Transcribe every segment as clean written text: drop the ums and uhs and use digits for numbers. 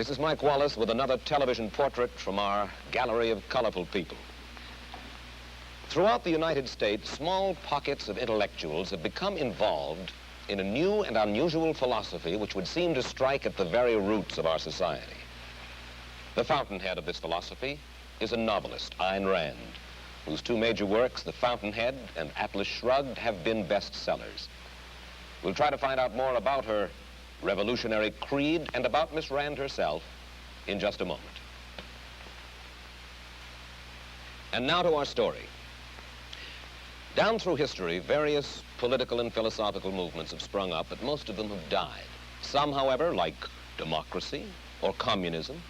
This is Mike Wallace with another television portrait from our gallery of colorful people. Throughout the United States, small pockets of intellectuals have become involved in a new and unusual philosophy which would seem to strike at the very roots of our society. The fountainhead of this philosophy is a novelist, Ayn Rand, whose two major works, The Fountainhead and Atlas Shrugged, have been bestsellers. We'll try to find out more about her revolutionary creed and about Miss Rand herself in just a moment. And now to our story. Down through history, various political and philosophical movements have sprung up, but most of them have died. Some, however, like democracy or communism,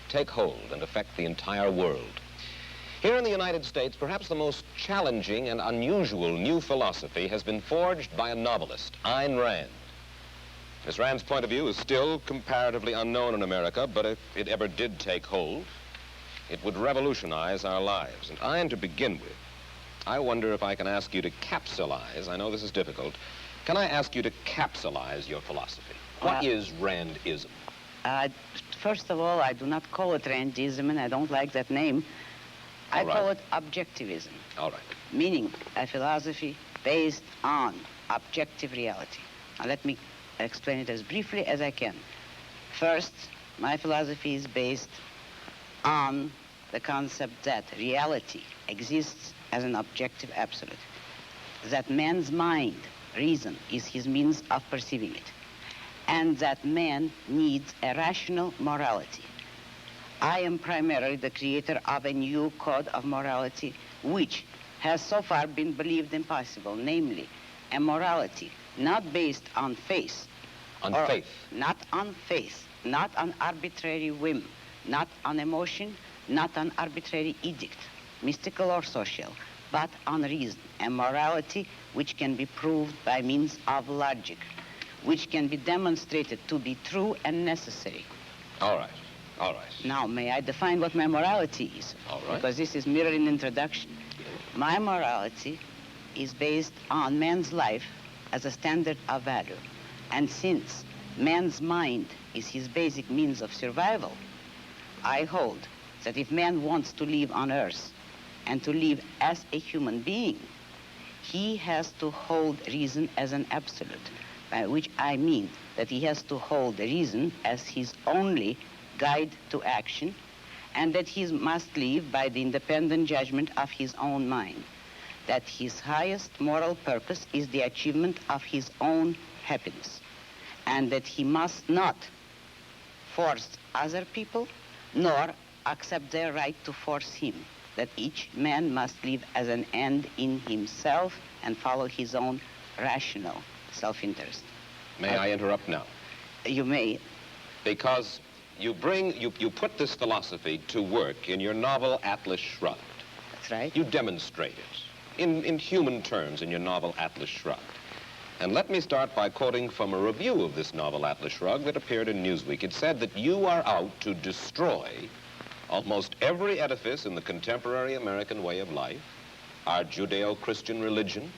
take hold and affect the entire world. Here in the United States, perhaps the most challenging and unusual new philosophy has been forged by a novelist, Ayn Rand. Miss Rand's point of view is still comparatively unknown in America, but if it ever did take hold, it would revolutionize our lives. And Ayn, to begin with, I wonder if I can ask you to capsulize, I know this is difficult, can I ask you to capsulize your philosophy? What is Randism? First of all, I do not call it Randism, and I don't like that name. I call it objectivism. All right. Meaning a philosophy based on objective reality. Now let me explain it as briefly as I can. First, my philosophy is based on the concept that reality exists as an objective absolute, that man's mind, reason, is his means of perceiving it, and that man needs a rational morality. I am primarily the creator of a new code of morality which has so far been believed impossible, namely a morality not based on faith. On faith? Not on faith, not on arbitrary whim, not on emotion, not on arbitrary edict, mystical or social, but on reason, a morality which can be proved by means of logic, which can be demonstrated to be true and necessary. All right, all right. Now, may I define what my morality is? All right. Because this is merely an introduction. My morality is based on man's life as a standard of value. And since man's mind is his basic means of survival, I hold that if man wants to live on Earth and to live as a human being, he has to hold reason as an absolute, by which I mean that he has to hold reason as his only guide to action, and that he must live by the independent judgment of his own mind, that his highest moral purpose is the achievement of his own happiness, and that he must not force other people nor accept their right to force him, that each man must live as an end in himself and follow his own rational self-interest. May I interrupt now? You may. Because you put this philosophy to work in your novel Atlas Shrugged. That's right. You demonstrate it in human terms in your novel Atlas Shrugged. And let me start by quoting from a review of this novel, Atlas Shrugged, that appeared in Newsweek. It said that you are out to destroy almost every edifice in the contemporary American way of life, our Judeo-Christian religion,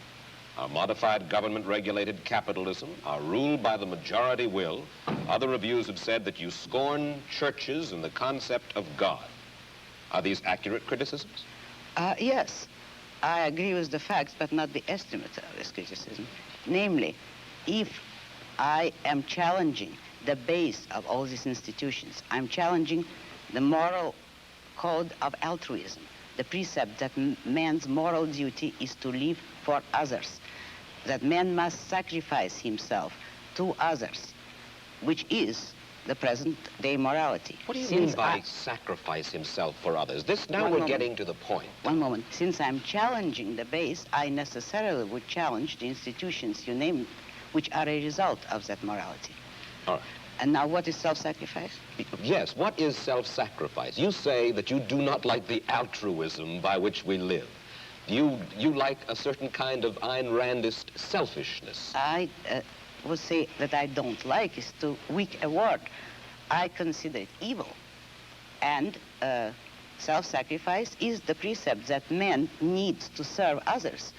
our modified government-regulated capitalism, our rule by the majority will. Other reviews have said that you scorn churches and the concept of God. Are these accurate criticisms? Yes. I agree with the facts, but not the estimate of this criticism. Namely, if I am challenging the base of all these institutions, I'm challenging the moral code of altruism, the precept that man's moral duty is to live for others, that man must sacrifice himself to others, which is the present-day morality. What do you mean by sacrifice himself for others? Now we're getting to the point. One moment. Since I'm challenging the base, I necessarily would challenge the institutions you named, which are a result of that morality. All right. And now what is self-sacrifice? Yes, what is self-sacrifice? You say that you do not like the altruism by which we live. You like a certain kind of Ayn Randist selfishness. I would say that I don't like is too weak a word. I consider it evil. And self-sacrifice is the precept that man needs to serve others.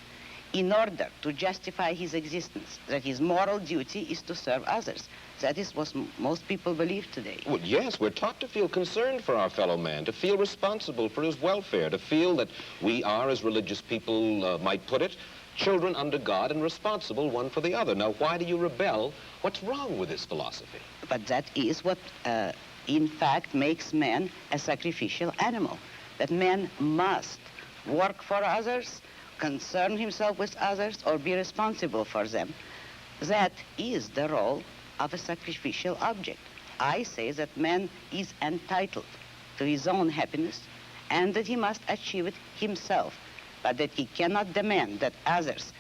in order to justify his existence, that his moral duty is to serve others. That is what most people believe today. Well, yes, we're taught to feel concerned for our fellow man, to feel responsible for his welfare, to feel that we are, as religious people might put it, children under God and responsible one for the other. Now, why do you rebel? What's wrong with this philosophy? But that is what, in fact, makes man a sacrificial animal. That man must work for others, concern himself with others, or be responsible for them. That is the role of a sacrificial object. I say that man is entitled to his own happiness and that he must achieve it himself, but that he cannot demand that others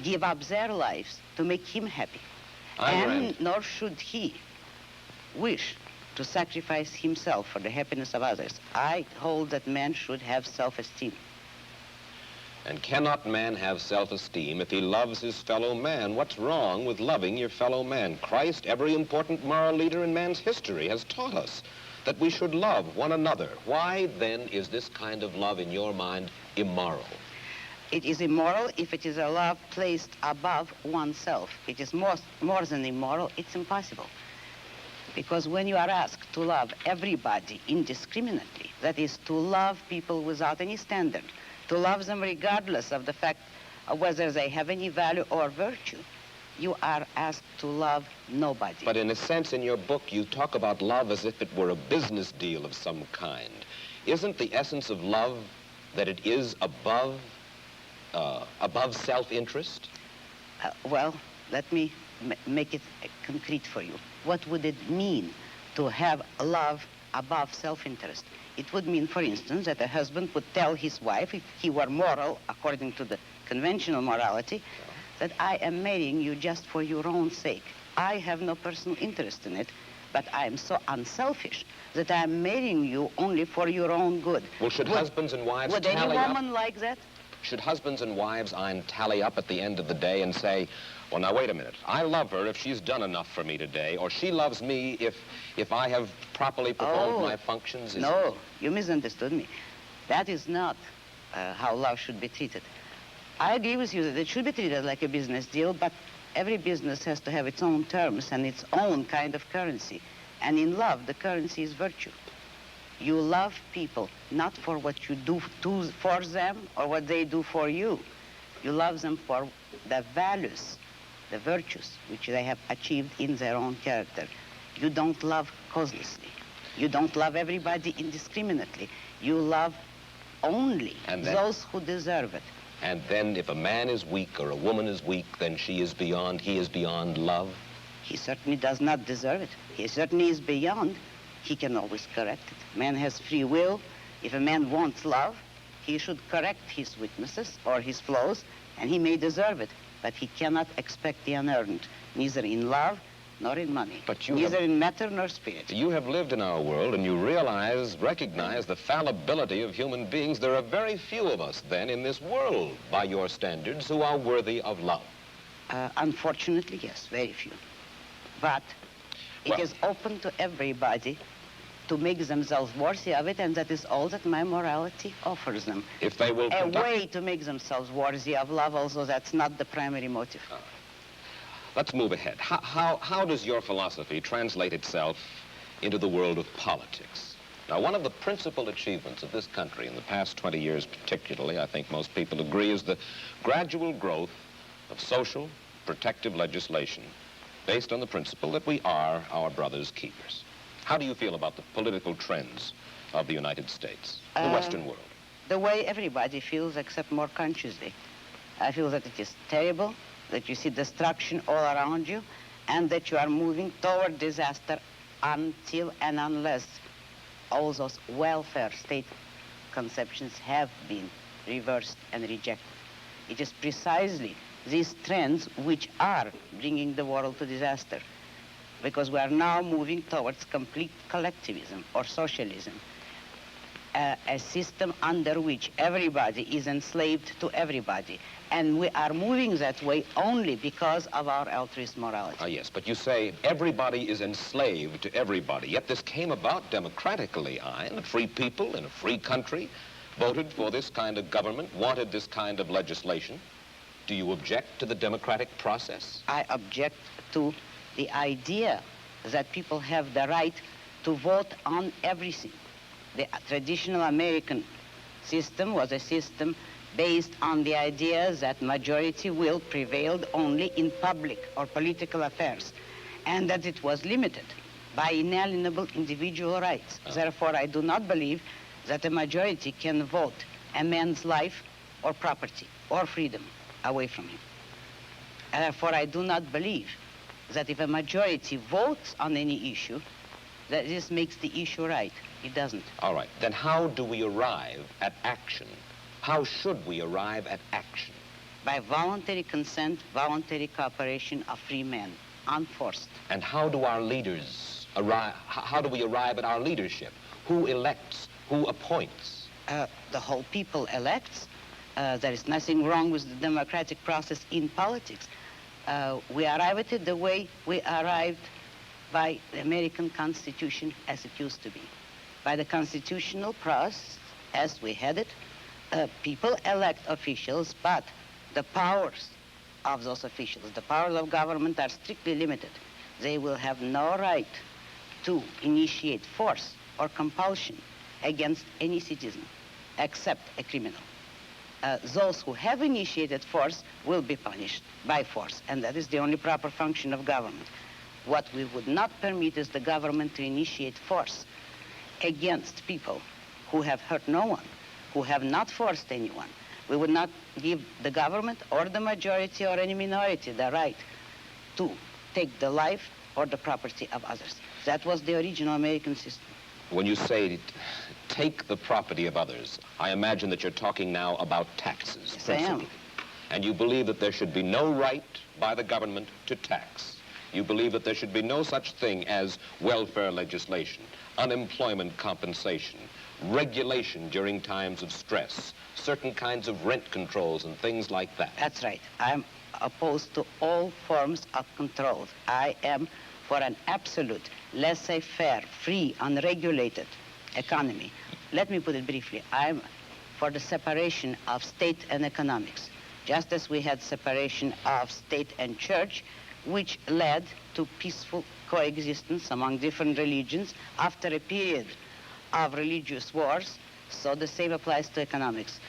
give up their lives to make him happy. Ayn Rand. And nor should he wish to sacrifice himself for the happiness of others. I hold that man should have self-esteem. And cannot man have self-esteem if he loves his fellow man? What's wrong with loving your fellow man? Christ, every important moral leader in man's history, has taught us that we should love one another. Why, then, is this kind of love, in your mind, immoral? It is immoral if it is a love placed above oneself. It is more than immoral, it's impossible. Because when you are asked to love everybody indiscriminately, that is, to love people without any standard, to love them regardless of the fact of whether they have any value or virtue, you are asked to love nobody. But in a sense, in your book, you talk about love as if it were a business deal of some kind. Isn't the essence of love that it is above self-interest? Well, let me make it concrete for you. What would it mean to have love above self-interest? It would mean, for instance, that a husband would tell his wife, if he were moral, according to the conventional morality, that I am marrying you just for your own sake. I have no personal interest in it, but I am so unselfish that I am marrying you only for your own good. Well, should husbands and wives Would tally any up? woman like that? Should husbands and wives, Ayn, tally up at the end of the day and say, well, now, wait a minute. I love her if she's done enough for me today, or she loves me if I have properly performed my functions? No, you misunderstood me. That is not how love should be treated. I agree with you that it should be treated like a business deal, but every business has to have its own terms and its own kind of currency. And in love, the currency is virtue. You love people not for what you do for them or what they do for you. You love them for the values, the virtues which they have achieved in their own character. You don't love causelessly. You don't love everybody indiscriminately. You love only those who deserve it. And then if a man is weak or a woman is weak, then he is beyond love? He certainly does not deserve it. He certainly is beyond. He can always correct it. Man has free will. If a man wants love, he should correct his weaknesses or his flaws, and he may deserve it. But he cannot expect the unearned, neither in love nor in money, neither in matter nor spirit. You have lived in our world, and you recognize the fallibility of human beings. There are very few of us, then, in this world, by your standards, who are worthy of love. Unfortunately, yes, very few. But it is open to everybody to make themselves worthy of it, and that is all that my morality offers them. If they will a way to make themselves worthy of love, although that's not the primary motive. Let's move ahead. How does your philosophy translate itself into the world of politics? Now, one of the principal achievements of this country in the past 20 years particularly, I think most people agree, is the gradual growth of social protective legislation based on the principle that we are our brother's keepers. How do you feel about the political trends of the United States, the Western world? The way everybody feels, except more consciously. I feel that it is terrible, that you see destruction all around you, and that you are moving toward disaster until and unless all those welfare state conceptions have been reversed and rejected. It is precisely these trends which are bringing the world to disaster, because we are now moving towards complete collectivism or socialism, a system under which everybody is enslaved to everybody. And we are moving that way only because of our altruist morality. Yes, but you say everybody is enslaved to everybody, yet this came about democratically, Ayn. Free people in a free country voted for this kind of government, wanted this kind of legislation. Do you object to the democratic process? I object to the idea that people have the right to vote on everything. The traditional American system was a system based on the idea that majority will prevailed only in public or political affairs, and that it was limited by inalienable individual rights. Therefore, I do not believe that a majority can vote a man's life or property or freedom away from him. Therefore, I do not believe that if a majority votes on any issue, that this makes the issue right. It doesn't. All right. Then how do we arrive at action? How should we arrive at action? By voluntary consent, voluntary cooperation of free men, unforced. And how do our leaders arrive? How do we arrive at our leadership? Who elects? Who appoints? The whole people elects. There is nothing wrong with the democratic process in politics. We arrive at it the way we arrived by the American Constitution as it used to be. By the constitutional process as we had it, people elect officials, but the powers of those officials, the powers of government are strictly limited. They will have no right to initiate force or compulsion against any citizen except a criminal. Those who have initiated force will be punished by force, and that is the only proper function of government. What we would not permit is the government to initiate force against people who have hurt no one, who have not forced anyone. We would not give the government or the majority or any minority the right to take the life or the property of others. That was the original American system. When you say take the property of others, I imagine that you're talking now about taxes. Yes, I am. And you believe that there should be no right by the government to tax. You believe that there should be no such thing as welfare legislation, unemployment compensation, regulation during times of stress, certain kinds of rent controls and things like that. That's right. I'm opposed to all forms of control. I am for an absolute, laissez-faire, free, unregulated economy. Let me put it briefly. I'm for the separation of state and economics, just as we had separation of state and church, which led to peaceful coexistence among different religions after a period of religious wars. So the same applies to economics.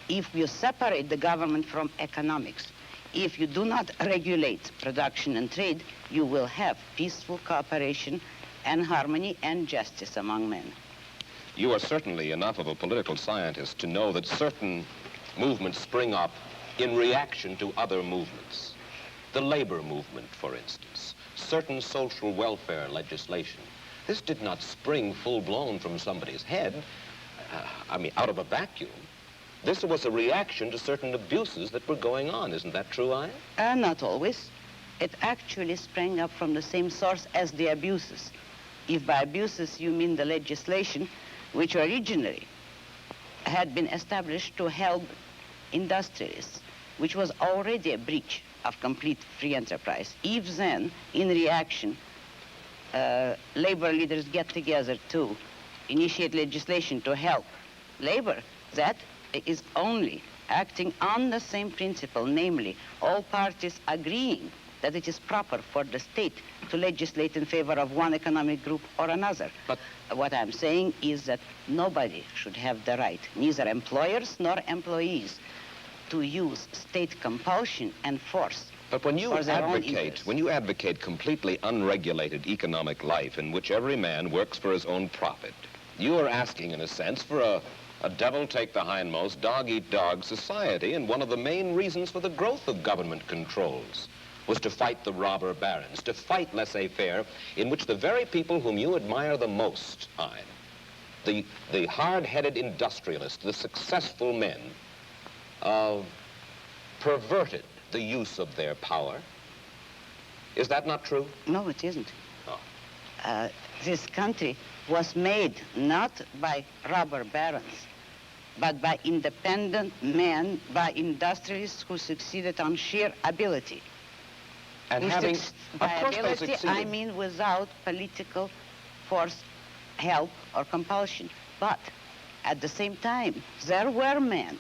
If you separate the government from economics, if you do not regulate production and trade, you will have peaceful cooperation and harmony and justice among men. You are certainly enough of a political scientist to know that certain movements spring up in reaction to other movements. The labor movement, for instance, certain social welfare legislation. This did not spring full-blown from somebody's head, out of a vacuum. This was a reaction to certain abuses that were going on. Isn't that true, Ayn? Not always. It actually sprang up from the same source as the abuses. If by abuses you mean the legislation, which originally had been established to help industrialists, which was already a breach of complete free enterprise. If then, in reaction, labor leaders get together to initiate legislation to help labor, that is only acting on the same principle, namely, all parties agreeing that it is proper for the state to legislate in favor of one economic group or another. But what I'm saying is that nobody should have the right, neither employers nor employees, to use state compulsion and force. But when you advocate completely unregulated economic life in which every man works for his own profit, you are asking, in a sense, for a devil-take-the-hindmost, dog-eat-dog society, and one of the main reasons for the growth of government controls was to fight the robber barons, to fight laissez-faire, in which the very people whom you admire the most, Ayn, the hard-headed industrialists, the successful men, perverted the use of their power. Is that not true? No, it isn't. Oh. This country was made not by robber barons, but by independent men, by industrialists who succeeded on sheer ability. And By ability, I mean without political force, help, or compulsion. But at the same time, there were men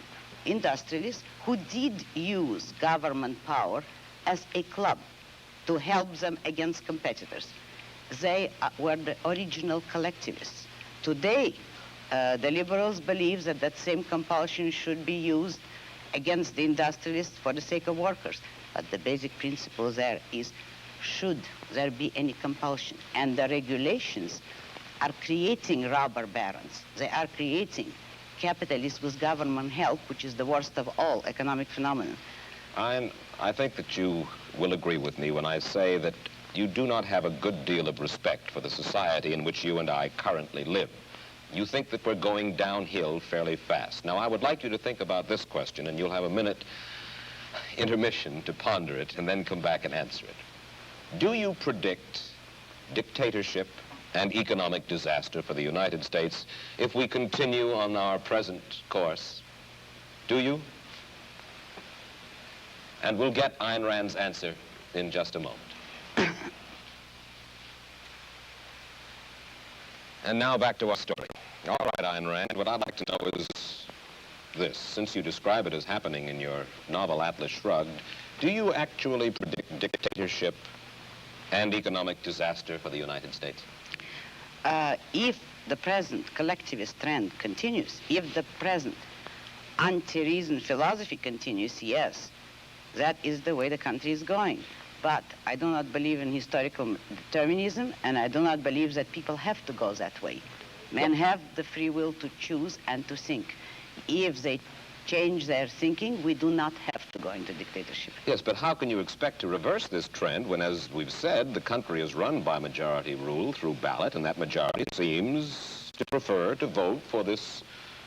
industrialists who did use government power as a club to help them against competitors. They were the original collectivists. Today, the liberals believe that that same compulsion should be used against the industrialists for the sake of workers. But the basic principle there is, should there be any compulsion? And the regulations are creating robber barons. They are creating capitalists with government help, which is the worst of all economic phenomena. I think that you will agree with me when I say that you do not have a good deal of respect for the society in which you and I currently live. You think that we're going downhill fairly fast. Now, I would like you to think about this question, and you'll have a minute intermission to ponder it and then come back and answer it. Do you predict dictatorship and economic disaster for the United States if we continue on our present course? Do you? And we'll get Ayn Rand's answer in just a moment. And now back to our story. All right, Ayn Rand, what I'd like to know is this. Since you describe it as happening in your novel Atlas Shrugged, do you actually predict dictatorship and economic disaster for the United States? If the present collectivist trend continues, if the present anti-reason philosophy continues, yes, that is the way the country is going. But I do not believe in historical determinism, and I do not believe that people have to go that way. Men have the free will to choose and to think. If they change their thinking, we do not have to go into dictatorship. Yes, but how can you expect to reverse this trend when, as we've said, the country is run by majority rule through ballot, and that majority seems to prefer to vote for this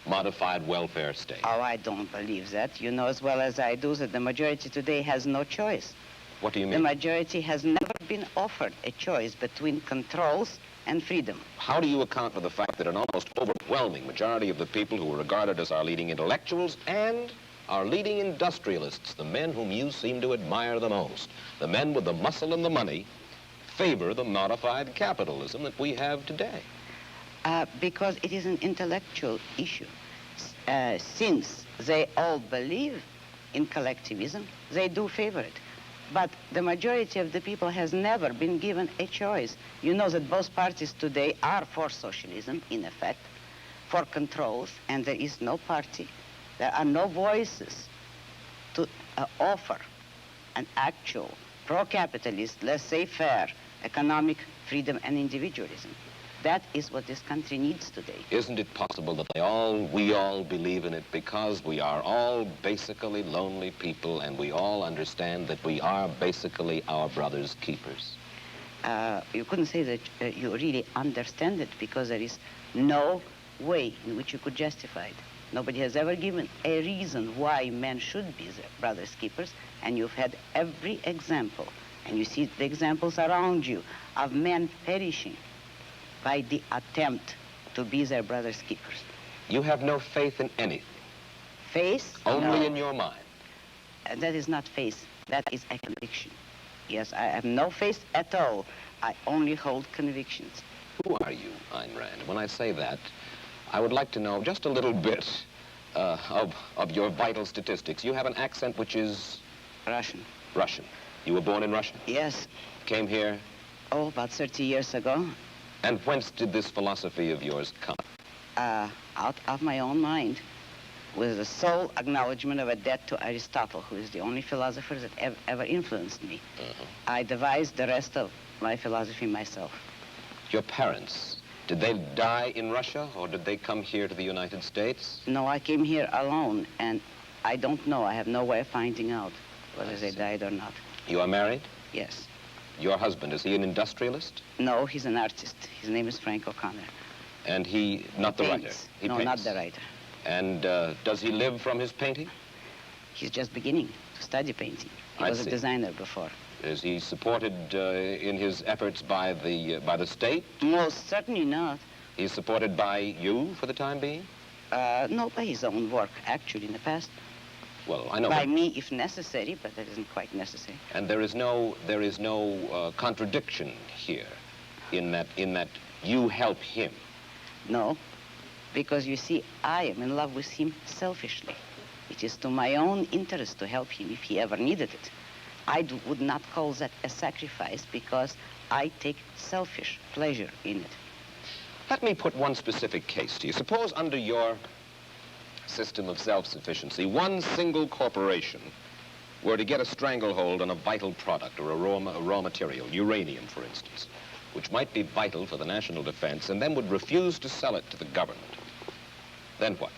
modified welfare state? Oh, I don't believe that. You know as well as I do that the majority today has no choice. What do you mean? The majority has never been offered a choice between controls and freedom. How do you account for the fact that an almost overwhelming majority of the people who are regarded as our leading intellectuals and our leading industrialists, the men whom you seem to admire the most, the men with the muscle and the money, favor the modified capitalism that we have today? Because it is an intellectual issue. Since they all believe in collectivism, they do favor it. But the majority of the people has never been given a choice. You know that both parties today are for socialism, in effect, for controls, and there is no party. There are no voices to offer an actual pro-capitalist, laissez-faire economic freedom and individualism. That is what this country needs today. Isn't it possible that we all believe in it because we are all basically lonely people and we all understand that we are basically our brother's keepers? You couldn't say that you really understand it because there is no way in which you could justify it. Nobody has ever given a reason why men should be their brother's keepers, and you've had every example, and you see the examples around you of men perishing by the attempt to be their brother's keepers. You have no faith in anything? Faith? Only no. in your mind? That is not faith. That is a conviction. Yes, I have no faith at all. I only hold convictions. Who are you, Ayn Rand? When I say that, I would like to know just a little bit of your vital statistics. You have an accent which is... Russian. Russian. You were born in Russia? Yes. Came here? Oh, about 30 years ago. And whence did this philosophy of yours come? Out of my own mind, with the sole acknowledgement of a debt to Aristotle, who is the only philosopher that ever influenced me. I devised the rest of my philosophy myself. Your parents, did they die in Russia, or did they come here to the United States? No, I came here alone, and I don't know. I have no way of finding out whether they died or not. You are married? Yes. Your husband, is he an industrialist? No, he's an artist. His name is Frank O'Connor. And he, not the writer? He no, paints. not the writer. And does he live from his painting? He's just beginning to study painting. He was a designer before. Is he supported in his efforts by the state? Most certainly not. He's supported by you for the time being? No, by his own work, actually, in the past. Well, I know. By me, if necessary, but that isn't quite necessary. And there is no contradiction here, in that you help him. No, because you see, I am in love with him selfishly. It it is to my own interest to help him if he ever needed it, I would not call that a sacrifice because I take selfish pleasure in it. Let me put one specific case to you. Suppose under your system of self-sufficiency, one single corporation were to get a stranglehold on a vital product or a raw material, uranium, for instance, which might be vital for the national defense, and then would refuse to sell it to the government. Then what?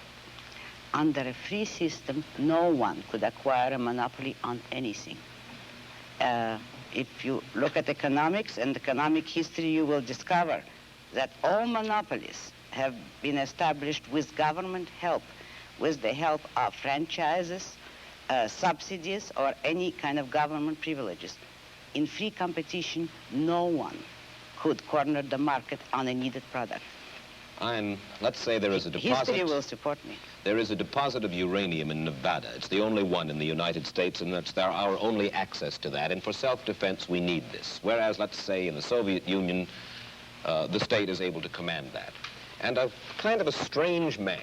Under a free system, no one could acquire a monopoly on anything. If you look at economics and economic history, you will discover that all monopolies have been established with government help, with the help of franchises, subsidies, or any kind of government privileges. In free competition, no one could corner the market on a needed product. And let's say there is a deposit. History will support me. There is a deposit of uranium in Nevada. It's the only one in the United States, and that's our only access to that. And for self-defense, we need this. Whereas, let's say, in the Soviet Union, the state is able to command that. And a kind of a strange man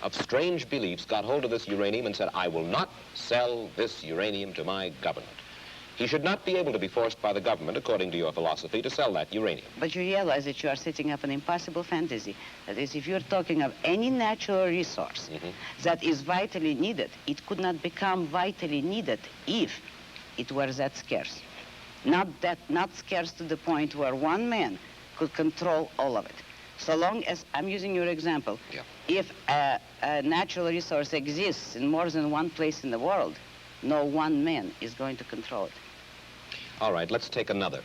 of strange beliefs got hold of this uranium and said, I will not sell this uranium to my government. He should not be able to be forced by the government, according to your philosophy, to sell that uranium. But you realize that you are setting up an impossible fantasy. That is, if you're talking of any natural resource that is vitally needed, it could not become vitally needed if it were that scarce. Not scarce to the point where one man could control all of it. So long as, I'm using your example, if a natural resource exists in more than one place in the world, no one man is going to control it. All right, let's take another.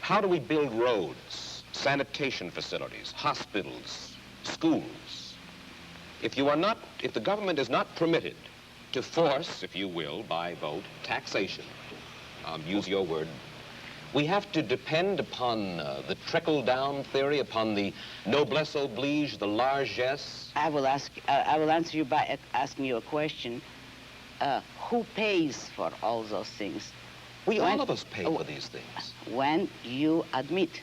How do we build roads, sanitation facilities, hospitals, schools? If the government is not permitted to force, if you will, by vote, taxation, use your word, we have to depend upon the trickle-down theory, upon the noblesse oblige, the largesse. I will answer you by asking you a question. Who pays for all those things? All of us pay for these things. When you admit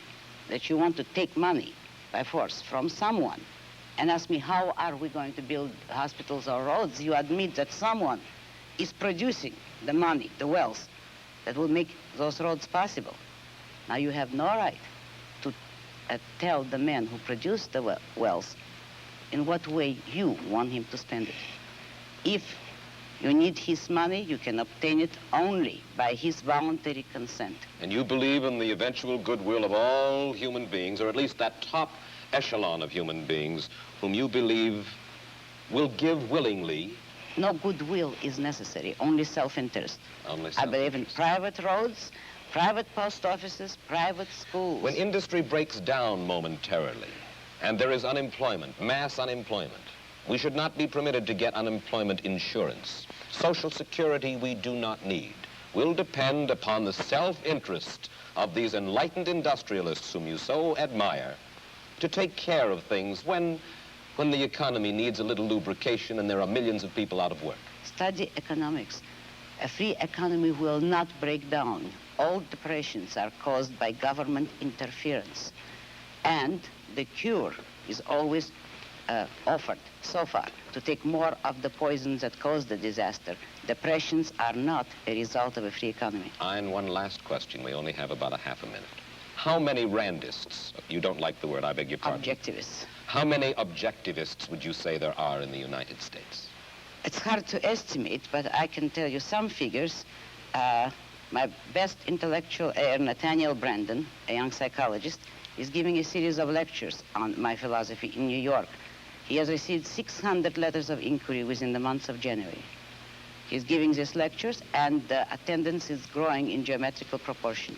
that you want to take money by force from someone and ask me how are we going to build hospitals or roads, you admit that someone is producing the money, the wealth, that will make those roads possible. Now you have no right to tell the man who produced the wealth in what way you want him to spend it. If you need his money, you can obtain it only by his voluntary consent. And you believe in the eventual goodwill of all human beings, or at least that top echelon of human beings, whom you believe will give willingly. No goodwill is necessary, only self-interest. Only I believe in private roads, private post offices, private schools. When industry breaks down momentarily, and there is unemployment, mass unemployment, we should not be permitted to get unemployment insurance. Social security we do not need. Will depend upon the self-interest of these enlightened industrialists whom you so admire to take care of things when the economy needs a little lubrication and there are millions of people out of work. Study economics. A free economy will not break down. All depressions are caused by government interference. And the cure is always offered so far to take more of the poisons that cause the disaster. Depressions are not a result of a free economy. And one last question. We only have about a half a minute. How many Randists, you don't like the word, I beg your pardon. Objectivists. How many objectivists would you say there are in the United States? It's hard to estimate, but I can tell you some figures. My best intellectual, Nathaniel Brandon, a young psychologist, is giving a series of lectures on my philosophy in New York. He has received 600 letters of inquiry within the month of January. He's giving these lectures, and the attendance is growing in geometrical proportion.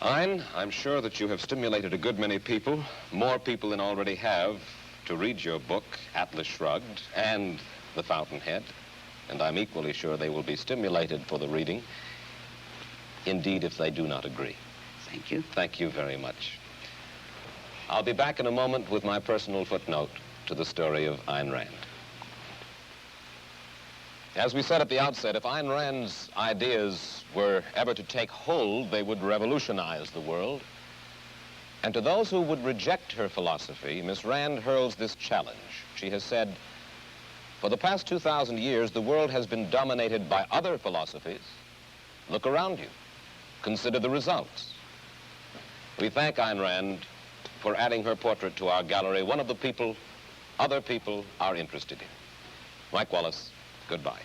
Ayn, I'm sure that you have stimulated a good many people, more people than already have, to read your book, Atlas Shrugged, and The Fountainhead. And I'm equally sure they will be stimulated for the reading, indeed, if they do not agree. Thank you. Thank you very much. I'll be back in a moment with my personal footnote to the story of Ayn Rand. As we said at the outset, if Ayn Rand's ideas were ever to take hold, they would revolutionize the world. And to those who would reject her philosophy, Miss Rand hurls this challenge. She has said, For the past 2,000 years, the world has been dominated by other philosophies. Look around you. Consider the results. We thank Ayn Rand for adding her portrait to our gallery, one of the people other people are interested in. Mike Wallace, goodbye.